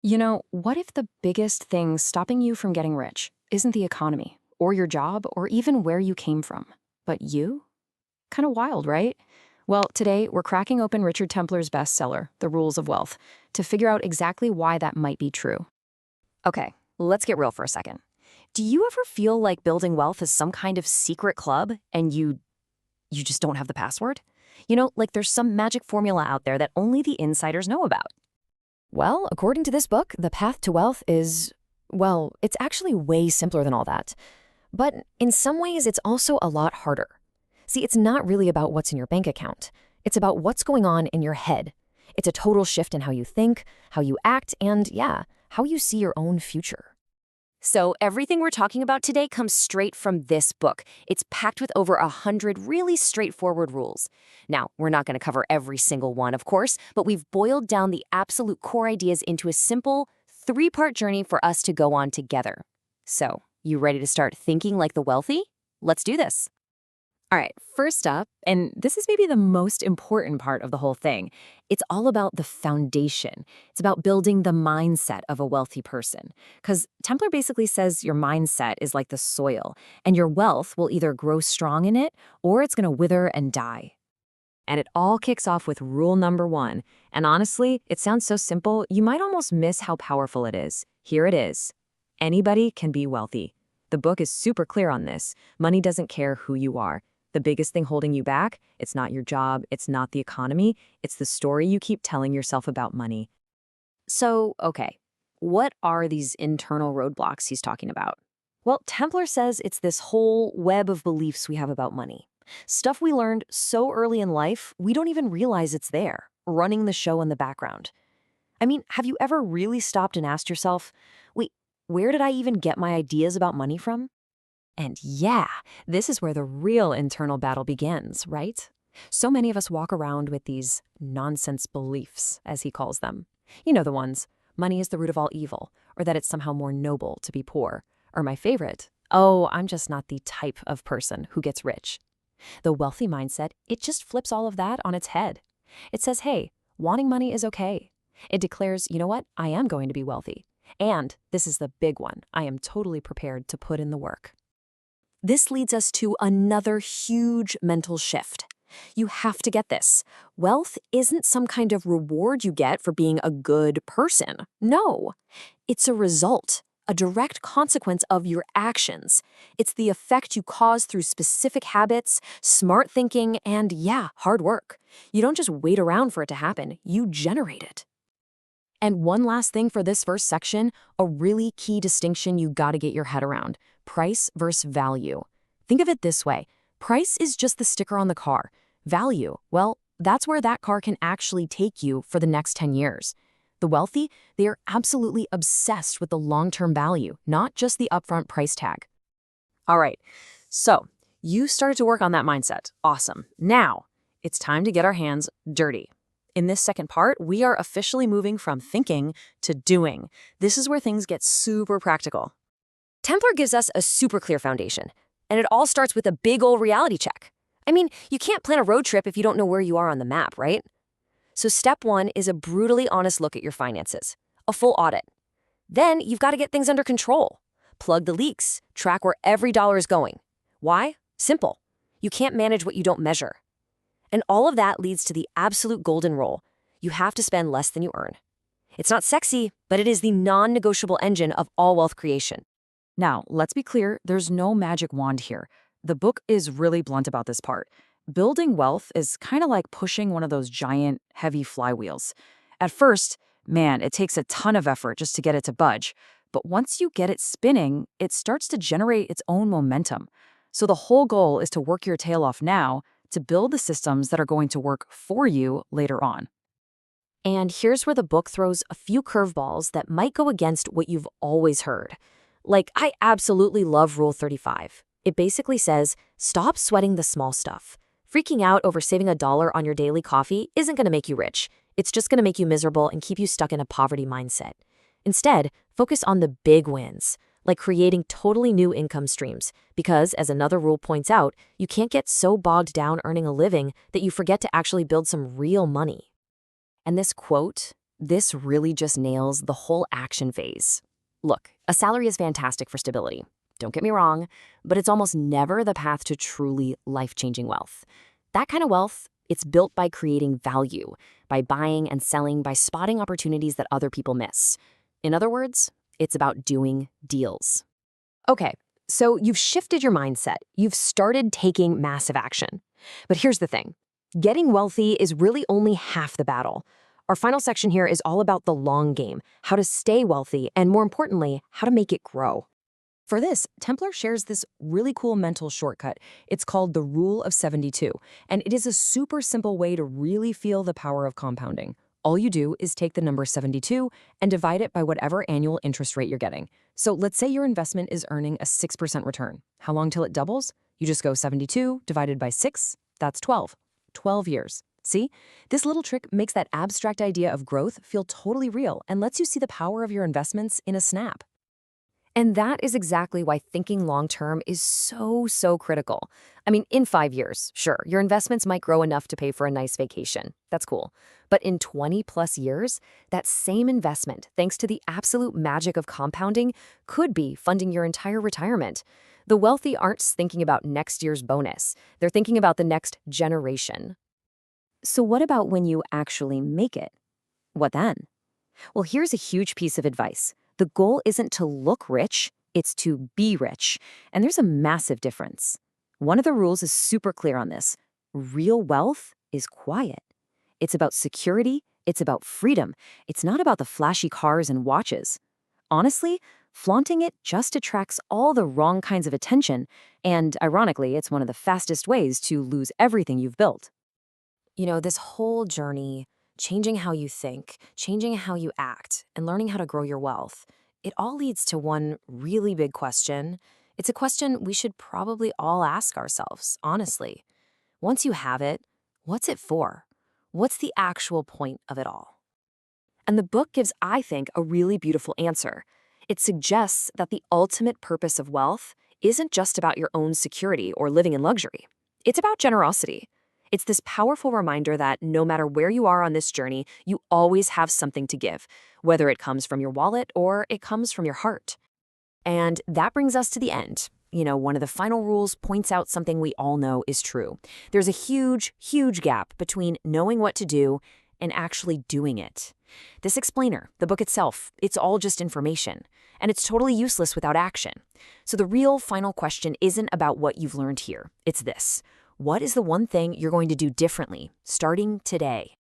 What if the biggest thing stopping you from getting rich isn't the economy, or your job, or even where you came from, but you? Kind of wild, right? Well, today we're cracking open Richard Templar's bestseller, The Rules of Wealth, to figure out exactly why that might be true. Okay, let's get real for a second. Do you ever feel like building wealth is some kind of secret club and you just don't have the password? Like there's some magic formula out there that only the insiders know about. Well, according to this book, the path to wealth is, well, it's actually way simpler than all that. But in some ways, it's also a lot harder. See, it's not really about what's in your bank account. It's about what's going on in your head. It's a total shift in how you think, how you act, and yeah, how you see your own future. So everything we're talking about today comes straight from this book. It's packed with over 100 really straightforward rules. Now, we're not going to cover every single one, of course, but we've boiled down the absolute core ideas into a simple, three-part journey for us to go on together. So, you ready to start thinking like the wealthy? Let's do this. All right, first up, and this is maybe the most important part of the whole thing, it's all about the foundation. It's about building the mindset of a wealthy person. Because Templar basically says your mindset is like the soil, and your wealth will either grow strong in it or it's going to wither and die. And it all kicks off with rule number one. And honestly, it sounds so simple, you might almost miss how powerful it is. Here it is. Anybody can be wealthy. The book is super clear on this. Money doesn't care who you are. The biggest thing holding you back, it's not your job, it's not the economy, it's the story you keep telling yourself about money. So, okay, what are these internal roadblocks he's talking about? Well, Templar says it's this whole web of beliefs we have about money. Stuff we learned so early in life, we don't even realize it's there, running the show in the background. I mean, have you ever really stopped and asked yourself, wait, where did I even get my ideas about money from? And yeah, this is where the real internal battle begins, right? So many of us walk around with these nonsense beliefs, as he calls them. You know the ones, money is the root of all evil, or that it's somehow more noble to be poor, or my favorite, oh, I'm just not the type of person who gets rich. The wealthy mindset, it just flips all of that on its head. It says, hey, wanting money is okay. It declares, you know what, I am going to be wealthy. And this is the big one, I am totally prepared to put in the work. This leads us to another huge mental shift. You have to get this. Wealth isn't some kind of reward you get for being a good person. No, it's a result, a direct consequence of your actions. It's the effect you cause through specific habits, smart thinking, and yeah, hard work. You don't just wait around for it to happen, you generate it. And one last thing for this first section, a really key distinction you gotta get your head around. Price versus value. Think of it this way. Price is just the sticker on the car. Value, well, that's where that car can actually take you for the next 10 years. The wealthy, they are absolutely obsessed with the long-term value, not just the upfront price tag. All right, so you started to work on that mindset. Awesome. Now, it's time to get our hands dirty. In this second part, we are officially moving from thinking to doing. This is where things get super practical. Templar gives us a super clear foundation, and it all starts with a big old reality check. I mean, you can't plan a road trip if you don't know where you are on the map, right? So step one is a brutally honest look at your finances, a full audit. Then you've got to get things under control. Plug the leaks, track where every dollar is going. Why? Simple. You can't manage what you don't measure. And all of that leads to the absolute golden rule. You have to spend less than you earn. It's not sexy, but it is the non-negotiable engine of all wealth creation. Now, let's be clear, there's no magic wand here. The book is really blunt about this part. Building wealth is kind of like pushing one of those giant, heavy flywheels. At first, man, it takes a ton of effort just to get it to budge. But once you get it spinning, it starts to generate its own momentum. So the whole goal is to work your tail off now to build the systems that are going to work for you later on. And here's where the book throws a few curveballs that might go against what you've always heard. Like, I absolutely love Rule 35. It basically says, stop sweating the small stuff. Freaking out over saving $1 on your daily coffee isn't going to make you rich. It's just going to make you miserable and keep you stuck in a poverty mindset. Instead, focus on the big wins, like creating totally new income streams, because, as another rule points out, you can't get so bogged down earning a living that you forget to actually build some real money. And this quote, This really just nails the whole action phase. Look, a salary is fantastic for stability. Don't get me wrong, but it's almost never the path to truly life-changing wealth. That kind of wealth, it's built by creating value, by buying and selling, by spotting opportunities that other people miss. In other words, it's about doing deals. Okay, so you've shifted your mindset. You've started taking massive action. But here's the thing. Getting wealthy is really only half the battle. Our final section here is all about the long game, how to stay wealthy, and more importantly, how to make it grow. For this, Templar shares this really cool mental shortcut. It's called the Rule of 72, and it is a super simple way to really feel the power of compounding. All you do is take the number 72 and divide it by whatever annual interest rate you're getting. So let's say your investment is earning a 6% return. How long till it doubles? You just go 72 divided by 6, that's 12. 12 years. See? This little trick makes that abstract idea of growth feel totally real and lets you see the power of your investments in a snap. And that is exactly why thinking long-term is so critical. I mean, in 5 years, sure, your investments might grow enough to pay for a nice vacation. That's cool. But in 20+ years, that same investment, thanks to the absolute magic of compounding, could be funding your entire retirement. The wealthy aren't thinking about next year's bonus. They're thinking about the next generation. So what about when you actually make it? What then? Well, here's a huge piece of advice. The goal isn't to look rich, it's to be rich. And there's a massive difference. One of the rules is super clear on this. Real wealth is quiet. It's about security, it's about freedom. It's not about the flashy cars and watches. Honestly, flaunting it just attracts all the wrong kinds of attention, and ironically, it's one of the fastest ways to lose everything you've built. You know, this whole journey, changing how you think, changing how you act, and learning how to grow your wealth, it all leads to one really big question. It's a question we should probably all ask ourselves, honestly. Once you have it, what's it for? What's the actual point of it all? And the book gives, I think, a really beautiful answer. It suggests that the ultimate purpose of wealth isn't just about your own security or living in luxury. It's about generosity. It's this powerful reminder that no matter where you are on this journey, you always have something to give, whether it comes from your wallet or it comes from your heart. And that brings us to the end. You know, one of the final rules points out something we all know is true. There's a huge gap between knowing what to do and actually doing it. This explainer, the book itself, it's all just information, and it's totally useless without action. So the real final question isn't about what you've learned here. It's this. What is the one thing you're going to do differently, starting today?